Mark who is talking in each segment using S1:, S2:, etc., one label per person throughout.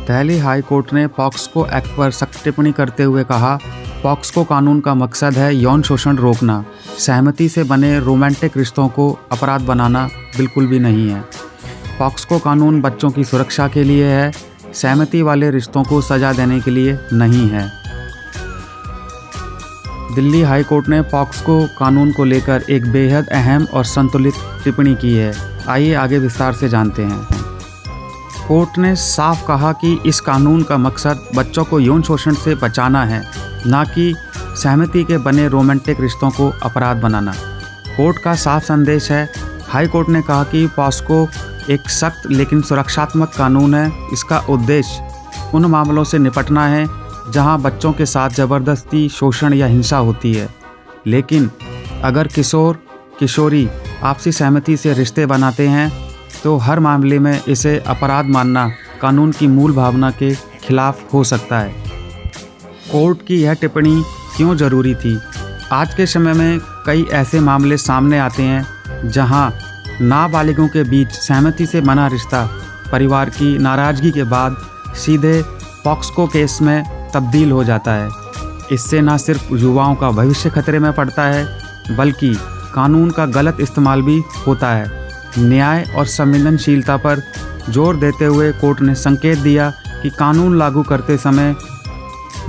S1: Delhi high court ने POCSO act पर सख्त टिप्पणी करते हुए कहा, पॉक्सो कानून का मकसद है यौन शोषण रोकना, सहमति से बने रोमांटिक रिश्तों को अपराध बनाना बिल्कुल भी नहीं है। पॉक्सो कानून बच्चों की सुरक्षा के लिए है, सहमति वाले रिश्तों को सजा देने के लिए नहीं है। दिल्ली हाई कोर्ट ने पॉक्सो कानून को लेकर एक बेहद अहम और संतुलित टिप्पणी की है। आइए आगे विस्तार से जानते हैं। कोर्ट ने साफ कहा कि इस कानून का मकसद बच्चों को यौन शोषण से बचाना है, ना कि सहमति के बने रोमांटिक रिश्तों को अपराध बनाना। कोर्ट का साफ संदेश है। हाई कोर्ट ने कहा कि पॉक्सो एक सख्त लेकिन सुरक्षात्मक कानून है। इसका उद्देश्य उन मामलों से निपटना है जहां बच्चों के साथ ज़बरदस्ती, शोषण या हिंसा होती है। लेकिन अगर किशोर किशोरी आपसी सहमति से रिश्ते बनाते हैं तो हर मामले में इसे अपराध मानना कानून की मूल भावना के खिलाफ हो सकता है। कोर्ट की यह टिप्पणी क्यों ज़रूरी थी? आज के समय में कई ऐसे मामले सामने आते हैं जहां नाबालिगों के बीच सहमति से बना रिश्ता परिवार की नाराज़गी के बाद सीधे पॉक्सो केस में तब्दील हो जाता है। इससे न सिर्फ युवाओं का भविष्य खतरे में पड़ता है, बल्कि कानून का गलत इस्तेमाल भी होता है। न्याय और संवेदनशीलता पर जोर देते हुए कोर्ट ने संकेत दिया कि कानून लागू करते समय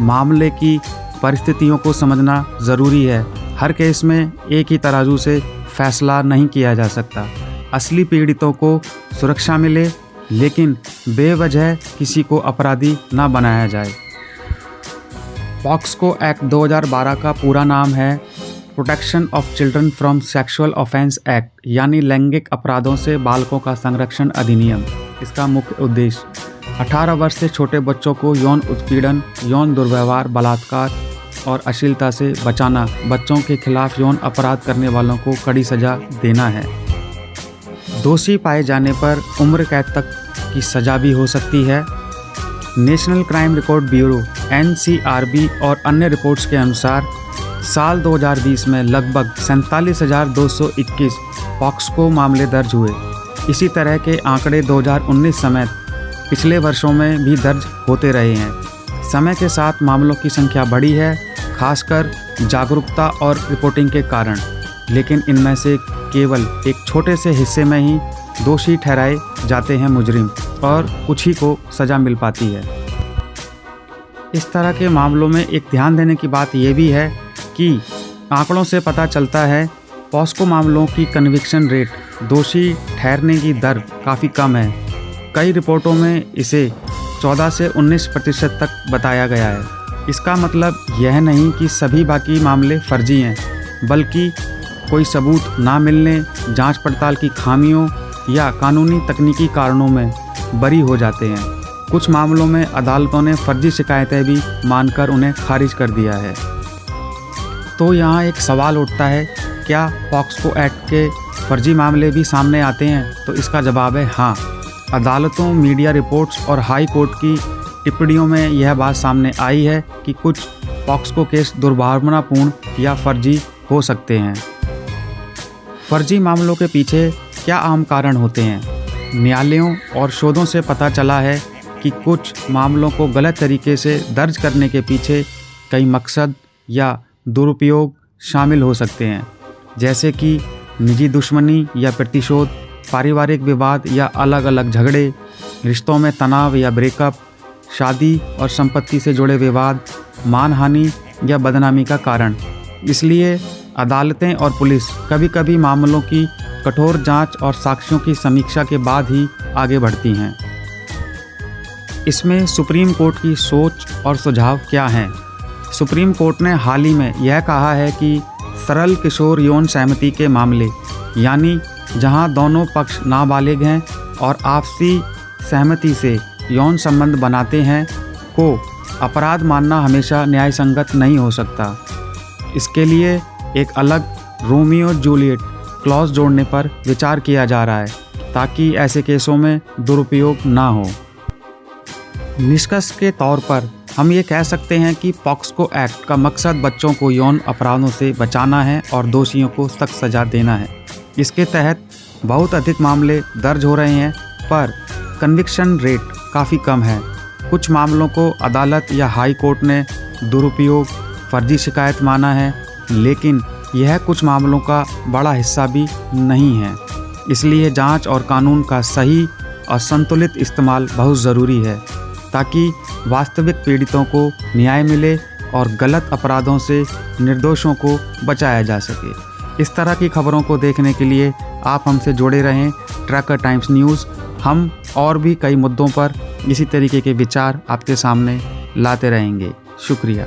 S1: मामले की परिस्थितियों को समझना ज़रूरी है। हर केस में एक ही तराजू से फैसला नहीं किया जा सकता। असली पीड़ितों को सुरक्षा मिले, लेकिन बेवजह किसी को अपराधी ना बनाया जाए। पॉक्सो एक्ट 2012 का पूरा नाम है protection of children from sexual offence act, यानी लैंगिक अपराधों से बालकों का संरक्षण अधिनियम। इसका मुख्य उद्देश्य 18 वर्ष से छोटे बच्चों को यौन उत्पीड़न, यौन दुर्व्यवहार, बलात्कार और अश्लीलता से बचाना, बच्चों के खिलाफ यौन अपराध करने वालों को कड़ी सजा देना है। दोषी पाए जाने पर उम्र कैद तक की सजा भी हो सकती है। National crime record bureau (NCRB) और अन्य रिपोर्ट्स के अनुसार साल 2020 में लगभग 47,221 पॉक्सो मामले दर्ज हुए। इसी तरह के आंकड़े 2019 समेत पिछले वर्षों में भी दर्ज होते रहे हैं। समय के साथ मामलों की संख्या बढ़ी है, खासकर जागरूकता और रिपोर्टिंग के कारण, लेकिन इनमें से केवल एक छोटे से हिस्से में ही दोषी ठहराए जाते हैं मुजरिम, और कुछ ही को सज़ा मिल पाती है। इस तरह के मामलों में एक ध्यान देने की बात यह भी है कि आंकड़ों से पता चलता है पॉक्सो मामलों की कन्विक्शन रेट, दोषी ठहरने की दर काफ़ी कम है। कई रिपोर्टों में इसे 14 से 19% तक बताया गया है। इसका मतलब यह नहीं कि सभी बाकी मामले फर्जी हैं, बल्कि कोई सबूत ना मिलने, जांच पड़ताल की खामियों या कानूनी तकनीकी कारणों में बरी हो जाते हैं। कुछ मामलों में अदालतों ने फर्जी शिकायतें भी मानकर उन्हें खारिज कर दिया है। तो यहाँ एक सवाल उठता है, क्या पॉक्सो एक्ट के फर्जी मामले भी सामने आते हैं? तो इसका जवाब है हाँ। अदालतों, मीडिया रिपोर्ट्स और हाई कोर्ट की टिप्पणियों में यह बात सामने आई है कि कुछ पॉक्सो केस दुर्भावनापूर्ण या फर्जी हो सकते हैं। फर्जी मामलों के पीछे क्या आम कारण होते हैं? न्यायालयों और शोधों से पता चला है कि कुछ मामलों को गलत तरीके से दर्ज करने के पीछे कई मकसद या दुरुपयोग शामिल हो सकते हैं, जैसे कि निजी दुश्मनी या प्रतिशोध, पारिवारिक विवाद या अलग अलग झगड़े, रिश्तों में तनाव या ब्रेकअप, शादी और संपत्ति से जुड़े विवाद, मानहानि या बदनामी का कारण। इसलिए अदालतें और पुलिस कभी कभी मामलों की कठोर जांच और साक्ष्यों की समीक्षा के बाद ही आगे बढ़ती हैं। इसमें सुप्रीम कोर्ट की सोच और सुझाव क्या हैं? सुप्रीम कोर्ट ने हाल ही में यह कहा है कि सरल किशोर यौन सहमति के मामले, यानी जहां दोनों पक्ष नाबालिग हैं और आपसी सहमति से यौन संबंध बनाते हैं, को अपराध मानना हमेशा न्याय संगत नहीं हो सकता। इसके लिए एक अलग रोमियो जूलियट क्लॉज जोड़ने पर विचार किया जा रहा है, ताकि ऐसे केसों में दुरुपयोग ना हो। निष्कर्ष के तौर पर हम ये कह सकते हैं कि पॉक्सो एक्ट का मकसद बच्चों को यौन अपराधों से बचाना है और दोषियों को सख्त सज़ा देना है। इसके तहत बहुत अधिक मामले दर्ज हो रहे हैं, पर कन्विक्शन रेट काफ़ी कम है। कुछ मामलों को अदालत या हाई कोर्ट ने दुरुपयोग, फर्जी शिकायत माना है, लेकिन यह कुछ मामलों का बड़ा हिस्सा भी नहीं है। इसलिए जांच और कानून का सही और संतुलित इस्तेमाल बहुत ज़रूरी है ताकि वास्तविक पीड़ितों को न्याय मिले और गलत अपराधों से निर्दोषों को बचाया जा सके। इस तरह की खबरों को देखने के लिए आप हमसे जुड़े रहें ट्रैकर टाइम्स न्यूज़। हम और भी कई मुद्दों पर इसी तरीके के विचार आपके सामने लाते रहेंगे। शुक्रिया।